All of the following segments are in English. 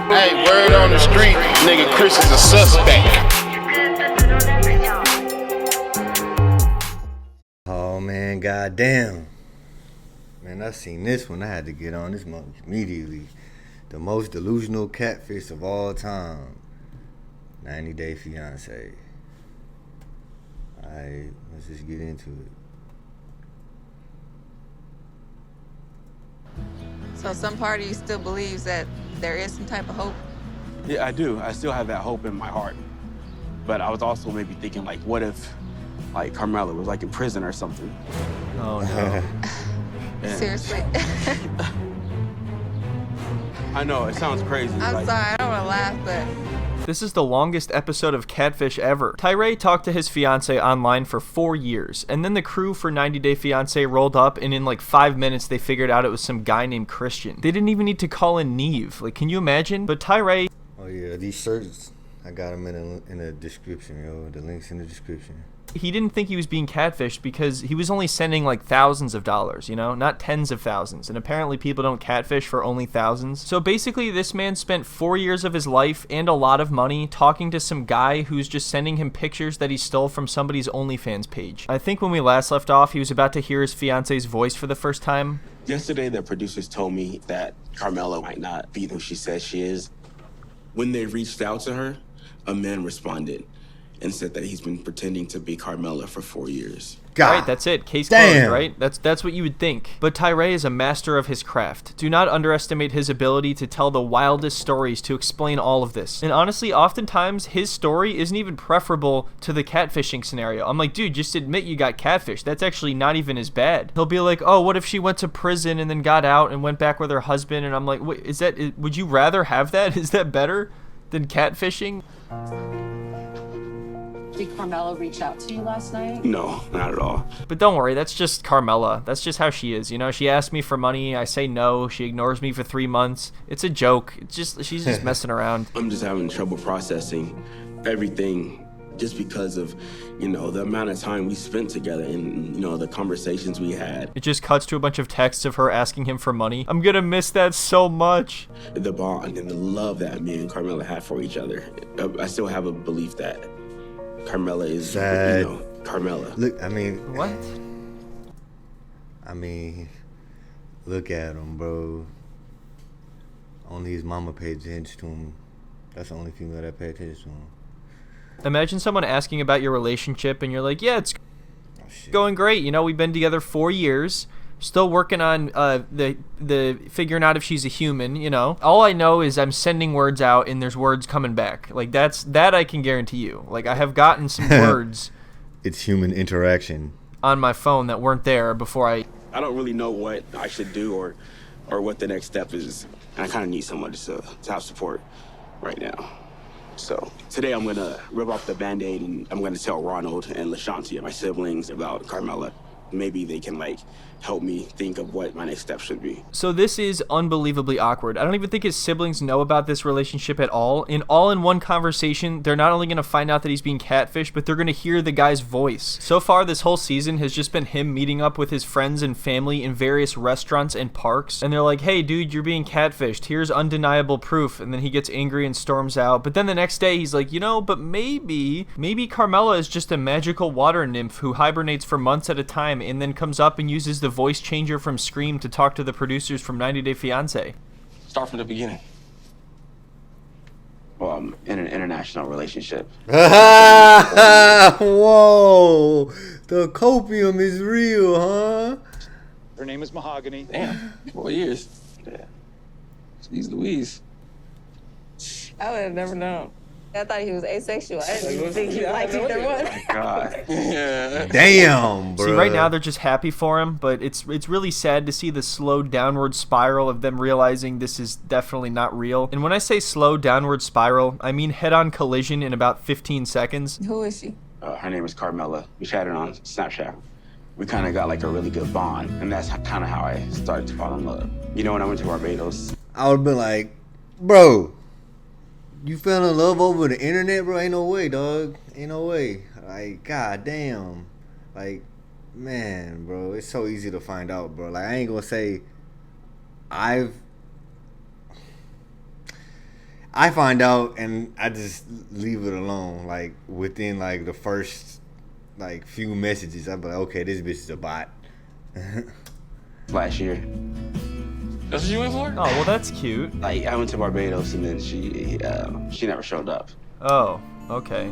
Hey, word on the street, nigga, Kris is a suspect. Oh man, goddamn. Man, I seen this one. I had to get on this month immediately. The most delusional catfish of all time. 90 Day Fiancé. Alright, let's just get into it. So some part of you still believes that there is some type of hope? Yeah, I do. I still have that hope in my heart. But I was also maybe thinking, like, what if, like, Carmela was, like, in prison or something? Oh, no. Seriously? I know, it sounds crazy. I'm sorry, I don't want to laugh, but... This is the longest episode of Catfish ever. Tyree talked to his fiancée online for 4 years, and then the crew for 90 Day Fiancé rolled up, and in like 5 minutes they figured out it was some guy named Christian. They didn't even need to call in Neve. Like, can you imagine? But Tyree... Oh yeah, these shirts, I got them in the description, yo. The link's in the description. He didn't think he was being catfished because he was only sending like thousands of dollars, you know, not tens of thousands. And apparently people don't catfish for only thousands. So basically this man spent 4 years of his life and a lot of money talking to some guy who's just sending him pictures that he stole from somebody's OnlyFans page. I think when we last left off, he was about to hear his fiance's voice for the first time. Yesterday, the producers told me that Carmela might not be who she says she is. When they reached out to her, a man responded and said that he's been pretending to be Carmela for 4 years. God. Right, that's it. Case closed, right? That's what you would think. But Tyree is a master of his craft. Do not underestimate his ability to tell the wildest stories to explain all of this. And honestly, oftentimes, his story isn't even preferable to the catfishing scenario. I'm like, dude, just admit you got catfished. That's actually not even as bad. He'll be like, oh, what if she went to prison and then got out and went back with her husband? And I'm like, wait, would you rather have that? Is that better than catfishing? Did Carmela reach out to you last night? No, not at all. But don't worry, that's just Carmela. That's just how she is. You know, she asks me for money, I say no, she ignores me for 3 months. It's a joke. She's just messing around. I'm just having trouble processing everything just because of, you know, the amount of time we spent together and, you know, the conversations we had. It just cuts to a bunch of texts of her asking him for money. I'm gonna miss that so much. The bond and the love that me and Carmela had for each other. I still have a belief that Carmela is, sad. You know, Carmela. Look, I mean... What? I mean, look at him, bro. Only his mama paid attention to him. That's the only female that paid attention to him. Imagine someone asking about your relationship and you're like, yeah, it's going great. You know, we've been together 4 years. Still working on the figuring out if she's a human, you know. All I know is I'm sending words out and there's words coming back. Like that I can guarantee you. Like I have gotten some words. It's human interaction. On my phone that weren't there before I don't really know what I should do or what the next step is. And I kind of need someone to have support right now. So today I'm gonna rip off the Band-Aid and I'm gonna tell Ronald and LaShanti and my siblings about Carmela. Maybe they can like help me think of what my next step should be. So this is unbelievably awkward. I don't even think his siblings know about this relationship at all. In one conversation, they're not only going to find out that he's being catfished, but they're going to hear the guy's voice. So far, this whole season has just been him meeting up with his friends and family in various restaurants and parks. And they're like, hey, dude, you're being catfished. Here's undeniable proof. And then he gets angry and storms out. But then the next day, he's like, you know, but maybe Carmela is just a magical water nymph who hibernates for months at a time and then comes up and uses the voice changer from Scream to talk to the producers from 90 Day Fiancé. Start from the beginning. Well, I'm in an international relationship. Whoa! The copium is real, huh? Her name is Mahogany. Damn, 4 years. Yeah. She's Louise. I would have never known. I thought he was asexual. I didn't think he liked either one. Oh my God. Yeah. Damn, bro. See, right now they're just happy for him, but it's really sad to see the slow downward spiral of them realizing this is definitely not real. And when I say slow downward spiral, I mean head-on collision in about 15 seconds. Who is she? Her name is Carmela. We chatted on Snapchat. We kind of got like a really good bond, and that's kind of how I started to fall in love. You know, when I went to Barbados, I would have been like, bro, you fell in love over the internet, bro? Ain't no way, dog. Ain't no way. Like, goddamn. Like, man, bro, it's so easy to find out, bro. Like, I ain't gonna say I find out and I just leave it alone. Like within like the first like few messages, I'm like, okay, this bitch is a bot. Last year. That's what you went for? Oh, well, that's cute. Like, I went to Barbados and then she never showed up. Oh, okay.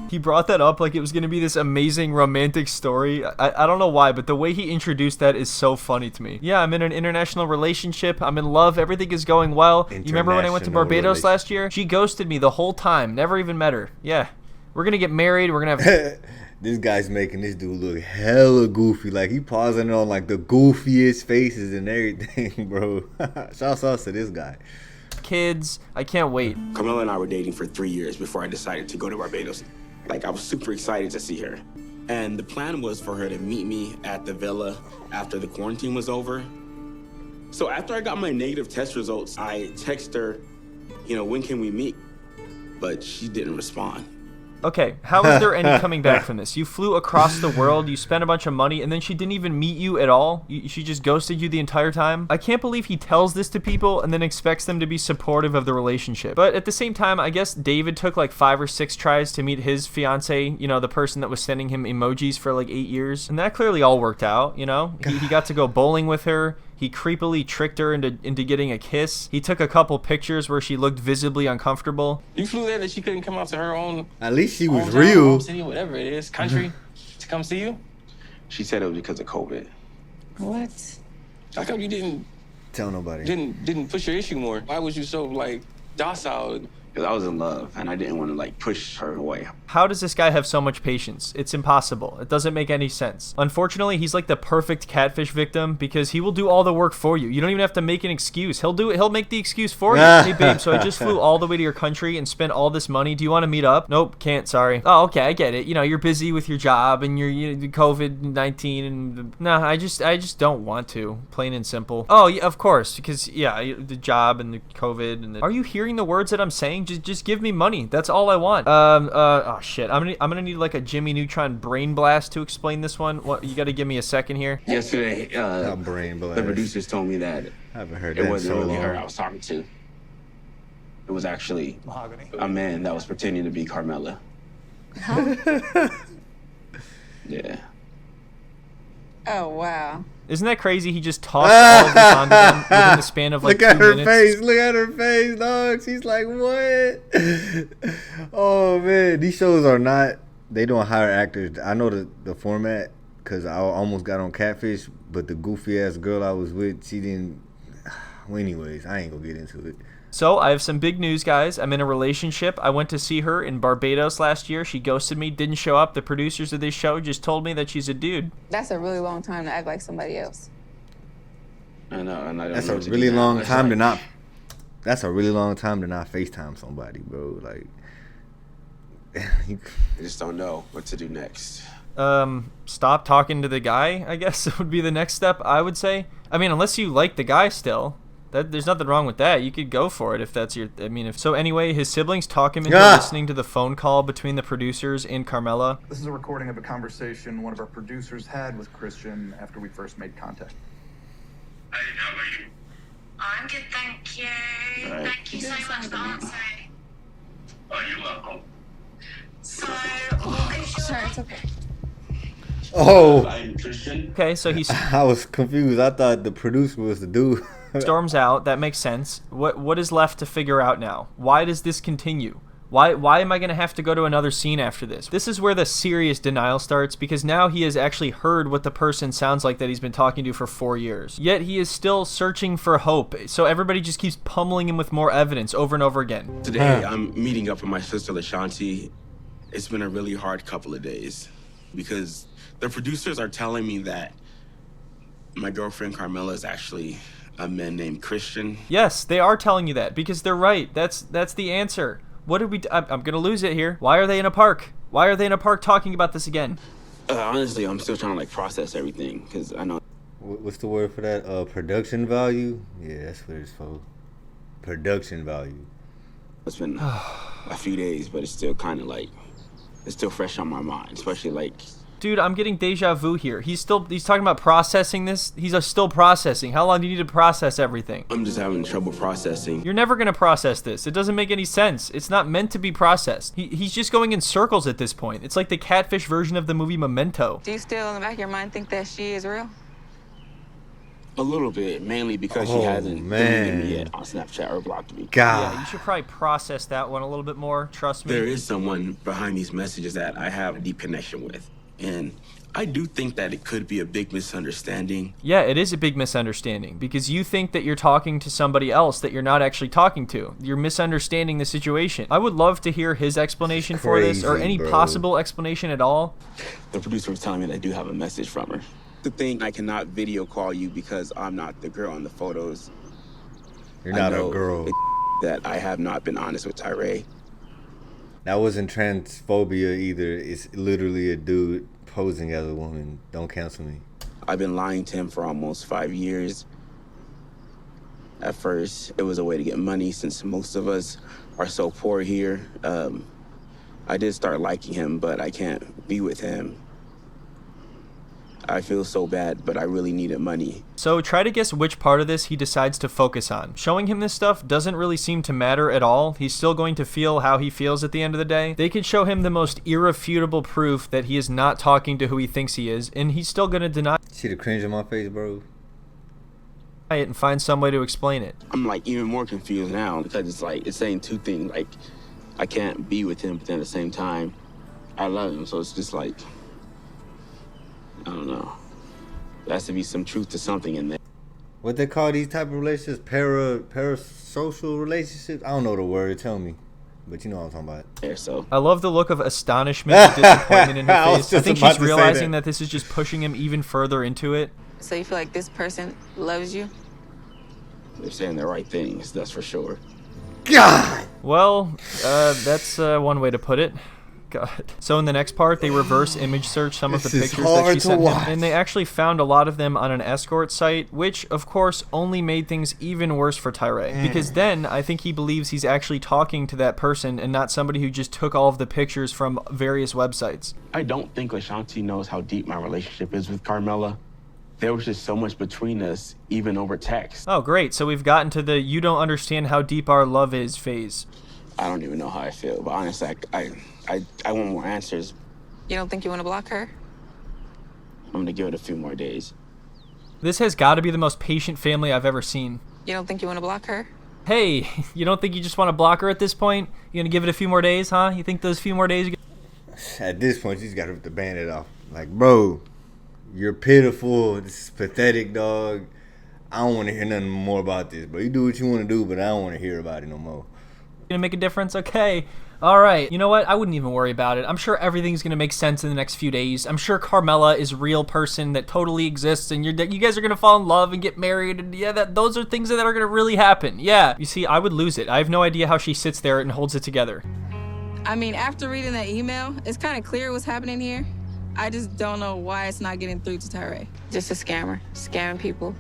He brought that up like it was going to be this amazing romantic story. I don't know why, but the way he introduced that is so funny to me. Yeah, I'm in an international relationship. I'm in love. Everything is going well. You remember when I went to Barbados last year? She ghosted me the whole time. Never even met her. Yeah. We're going to get married. We're going to have... This guy's making this dude look hella goofy. Like, he pausing on, like, the goofiest faces and everything, bro. Shouts out to this guy. Kids. I can't wait. Carmela and I were dating for 3 years before I decided to go to Barbados. Like, I was super excited to see her. And the plan was for her to meet me at the villa after the quarantine was over. So after I got my negative test results, I texted her, you know, when can we meet? But she didn't respond. Okay, how is there any coming back from this? You flew across the world, you spent a bunch of money, and then she didn't even meet you at all? She just ghosted you the entire time? I can't believe he tells this to people and then expects them to be supportive of the relationship. But at the same time, I guess David took like 5 or 6 tries to meet his fiance, you know, the person that was sending him emojis for like 8 years. And that clearly all worked out, you know? He got to go bowling with her. He creepily tricked her into getting a kiss. He took a couple pictures where she looked visibly uncomfortable. You flew there that she couldn't come out to her own... At least she was hometown, real. home city, whatever it is, country, to come see you? She said it was because of COVID. What? How come you didn't Tell nobody. didn't push your issue more? Why was you so, like, docile? Because I was in love and I didn't want to, like, push her away. How does this guy have so much patience? It's impossible. It doesn't make any sense. Unfortunately, he's like the perfect catfish victim because he will do all the work for you. You don't even have to make an excuse. He'll make the excuse for you. Hey, babe, so I just flew all the way to your country and spent all this money. Do you want to meet up? Nope, can't, sorry. Oh, okay, I get it. You know, you're busy with your job and you're COVID-19 and... No, I just don't want to. Plain and simple. Oh, yeah, of course, because, yeah, the job and the COVID and the... Are you hearing the words that I'm saying? Just give me money. That's all I want. Oh shit. I'm gonna need like a Jimmy Neutron brain blast to explain this one. What? You got to give me a second here. Yesterday, brain blast. the producers told me that I haven't heard it that wasn't so really long. her I was talking to. It was actually Mahogany. a man that was pretending to be Carmela. Yeah. Oh, wow. Isn't that crazy? He just tossed all of this onto them within the span of like Look at 2 her minutes. face. Look at her face, dog. She's like, what? Oh, man. These shows are not, they don't hire actors. I know the format because I almost got on Catfish, but the goofy-ass girl I was with, she didn't. Well, anyways, I ain't going to get into it. So I have some big news, guys. I'm in a relationship. I went to see her in Barbados last year. She ghosted me, didn't show up. The producers of this show just told me that she's a dude. That's a really long time to act like somebody else. I know, and I don't That's know a what to really do now. long It's time to like- not. That's a really long time to not FaceTime somebody, bro. Like, I just don't know what to do next. Stop talking to the guy, I guess would be the next step, I would say. I mean, unless you like the guy still. There's nothing wrong with that. You could go for it if that's your... I mean, if... So anyway, his siblings talk him into listening to the phone call between the producers and Carmela. This is a recording of a conversation one of our producers had with Christian after we first made contact. Hey, how are you? I'm good, thank you. All right. Thank you so much for answering. Oh, you're welcome. So, what is your... Sure, it's okay. oh, I'm Christian. Okay, so he I was confused. I thought the producer was the dude. storms out. That makes sense. What is left to figure out now? Why does this continue? Why am I going to have to go to another scene after this? This is where the serious denial starts because now he has actually heard what the person sounds like that he's been talking to for 4 years. Yet he is still searching for hope. So everybody just keeps pummeling him with more evidence over and over again. Today, I'm meeting up with my sister, Fiancé. It's been a really hard couple of days because the producers are telling me that my girlfriend Carmela is actually a man named Christian. Yes, they are telling you that because they're right. That's the answer. What did we... I'm going to lose it here. Why are they in a park? Why are they in a park talking about this again? Honestly, I'm still trying to like process everything because I know What's the word for that? Production value? Yeah, that's what it's for. Production value. it's been a few days, but it's still kind of like, it's still fresh on my mind, especially like Dude, I'm getting deja vu here. He's talking about processing this. He's still processing. How long do you need to process everything? I'm just having trouble processing. You're never gonna process this. It doesn't make any sense. It's not meant to be processed. He's just going in circles at this point. It's like the catfish version of the movie Memento. Do you still in the back of your mind think that she is real? A little bit, mainly because she hasn't deleted me yet on Snapchat or blocked me. God. Yeah, you should probably process that one a little bit more. Trust me. There is someone behind these messages that I have a deep connection with. And I do think that it could be a big misunderstanding. Yeah, it is a big misunderstanding because you think that you're talking to somebody else that you're not actually talking to. You're misunderstanding the situation. I would love to hear his explanation for this, or any possible explanation at all. The producer was telling me that I do have a message from her. The thing, I cannot video call you because I'm not the girl in the photos. You're not a girl. That I have not been honest with Tyree. That wasn't transphobia either. It's literally a dude posing as a woman. Don't cancel me. I've been lying to him for almost 5 years. At first, it was a way to get money since most of us are so poor here. I did start liking him, but I can't be with him. I feel so bad, but I really needed money. So try to guess which part of this he decides to focus on. Showing him this stuff doesn't really seem to matter at all. He's still going to feel how he feels at the end of the day. They could show him the most irrefutable proof that he is not talking to who he thinks he is, and he's still going to deny See the cringe on my face, bro? it and find some way to explain it. I'm like even more confused now because it's like it's saying two things. Like I can't be with him, but then at the same time, I love him. So it's just like, I don't know. There has to be some truth to something in there. What they call these type of relationships? Parasocial relationships? I don't know the word. Tell me. But you know what I'm talking about. There, so I love the look of astonishment and disappointment in her I was face. I just think about she's to say realizing that. that this is just pushing him even further into it. So you feel like this person loves you? they're saying the right things, that's for sure. God! Well, that's one way to put it. God. So in the next part, they reverse image search some of the This is pictures that hard she to sent him, watch. and they actually found a lot of them on an escort site, which, of course, only made things even worse for Tyree. Because then, I think he believes he's actually talking to that person and not somebody who just took all of the pictures from various websites. I don't think Ashanti knows how deep my relationship is with Carmela. There was just so much between us, even over text. Oh, great. So we've gotten to the you don't understand how deep our love is phase. I don't even know how I feel, but honestly, I want more answers. You don't think you want to block her? I'm gonna give it a few more days. This has got to be the most patient family I've ever seen. You don't think you want to block her? Hey, you don't think you just want to block her at this point? You gonna give it a few more days, huh? You think those few more days... At this point, you just gotta rip the band-aid off. Like, bro, you're pitiful. This is pathetic, dog. I don't want to hear nothing more about this, bro. You do what you want to do, but I don't want to hear about it no more. Gonna make a difference? Okay. Alright. You know what? I wouldn't even worry about it. I'm sure everything's gonna make sense in the next few days. I'm sure Carmela is a real person that totally exists, and you guys are gonna fall in love and get married, and yeah, those are things that are gonna really happen. Yeah. You see, I would lose it. I have no idea how she sits there and holds it together. I mean, after reading that email, it's kind of clear what's happening here. I just don't know why it's not getting through to Tyree. Just a scammer. Scamming people.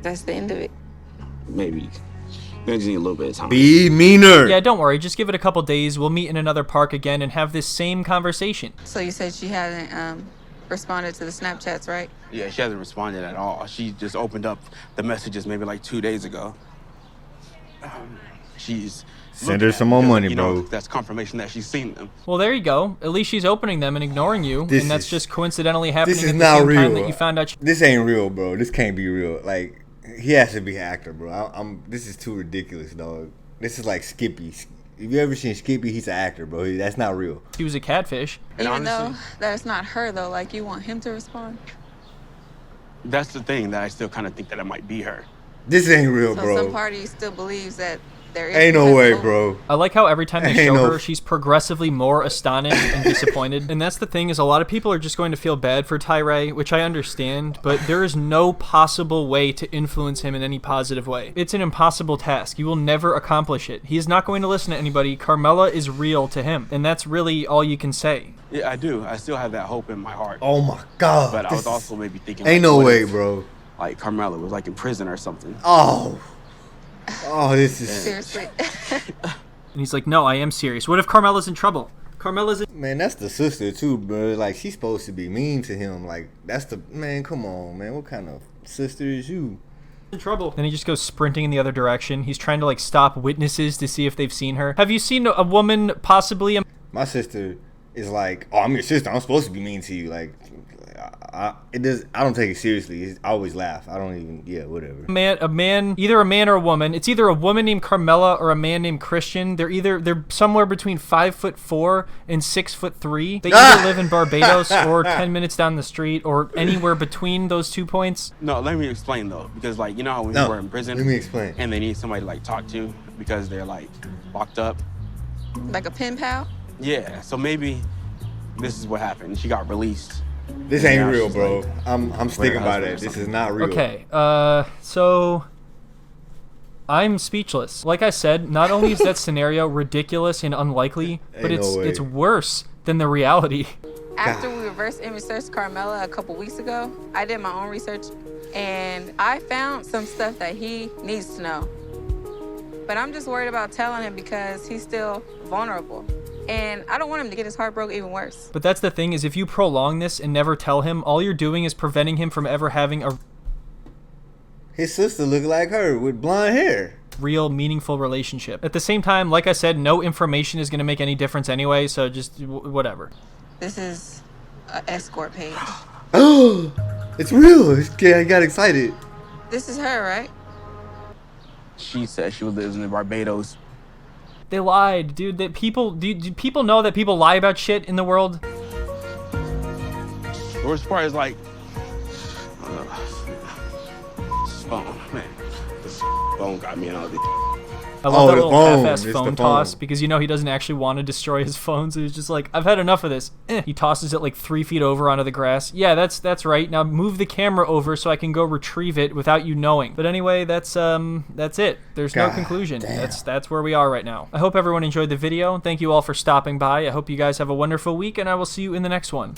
That's the end of it. Maybe I just need a little bit of time. Be meaner. Yeah, don't worry. Just give it a couple days. We'll meet in another park again and have this same conversation. So you said she hasn't responded to the Snapchats, right? Yeah, she hasn't responded at all. She just opened up the messages maybe like 2 days ago. She's Send her some more money, you know, bro. that's confirmation that she's seen them. Well, there you go. At least she's opening them and ignoring you, This and that's is- just coincidentally happening This is at the not same time real. that you found out. This ain't real, bro. This can't be real. Like, he has to be an actor, bro. This is too ridiculous, dog. This is like Skippy. If you ever seen Skippy, he's an actor, bro. That's not real. She was a catfish. And Even honestly, though that's not her, though, like you want him to respond. that's the thing that I still kind of think that it might be her. This ain't real, So bro. some party still believes that there is. Ain't no potential. way, bro. I like how every time they Ain't show no- her, she's progressively more astonished and disappointed. And that's the thing, is a lot of people are just going to feel bad for Tyree, which I understand, but there is no possible way to influence him in any positive way. It's an impossible task. You will never accomplish it. He is not going to listen to anybody. Carmela is real to him, and that's really all you can say. Yeah, I do. I still have that hope in my heart. Oh my God. But I This was also maybe thinking, ain't like, no what way, if, bro. like Carmela was like in prison or something. Oh, this is. Seriously. And he's like, no, I am serious. What if Carmela's in trouble? Carmela's Man, that's the sister too, bro. Like, she's supposed to be mean to him. Like, that's the man. Come on, man. What kind of sister is you? in trouble. Then he just goes sprinting in the other direction. He's trying to like stop witnesses to see if they've seen her. Have you seen a woman possibly? My sister is like, oh, I'm your sister. I'm supposed to be mean to you. Like, I don't take it seriously. I always laugh. I don't even. Yeah, whatever. Either a man or a woman. It's either a woman named Carmela or a man named Christian. They're somewhere between 5'4" and 6'3". They either live in Barbados or 10 minutes down the street or anywhere between those 2 points. No, let me explain though, because like you know how when you were in prison, let me explain, and they need somebody to like talk to because they're like locked up. Like a pen pal? Yeah. So maybe this is what happened. She got released. This ain't real, bro. Like, I'm sticking by that. This is not real. Okay, so I'm speechless. Like I said, not only is that scenario ridiculous and unlikely, but it's worse than the reality. After we reverse image searched Carmela a couple weeks ago, I did my own research and I found some stuff that he needs to know. But I'm just worried about telling him because he's still vulnerable. And I don't want him to get his heart broke even worse. But that's the thing, is if you prolong this and never tell him, all you're doing is preventing him from ever having a his sister look like her with blonde hair. Real meaningful relationship. At the same time, like I said, no information is going to make any difference anyway, so just whatever. This is an escort page. Oh, it's real. I got excited. This is her, right? She said she lives in Barbados. They lied, dude. That people, do people know that people lie about shit in the world? The worst part is like, this phone, man. This phone got me out of the. I love that little phone. half-ass It's phone the toss phone. because you know he doesn't actually want to destroy his phone, so he's just like, I've had enough of this. He tosses it like 3 feet over onto the grass. Yeah, that's right. Now move the camera over so I can go retrieve it without you knowing. But anyway, that's it. There's no conclusion. Damn. That's where we are right now. I hope everyone enjoyed the video. Thank you all for stopping by. I hope you guys have a wonderful week, and I will see you in the next one.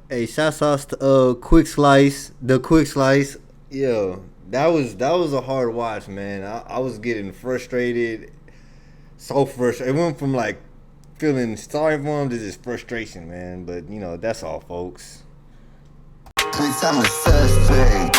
Hey, shouts out to Quick Slice, the Quick Slice. Yo, that was a hard watch, man. I was getting frustrated. So frustrated. It went from like feeling sorry for him to just frustration, man. But you know, that's all, folks. I'm a suspect.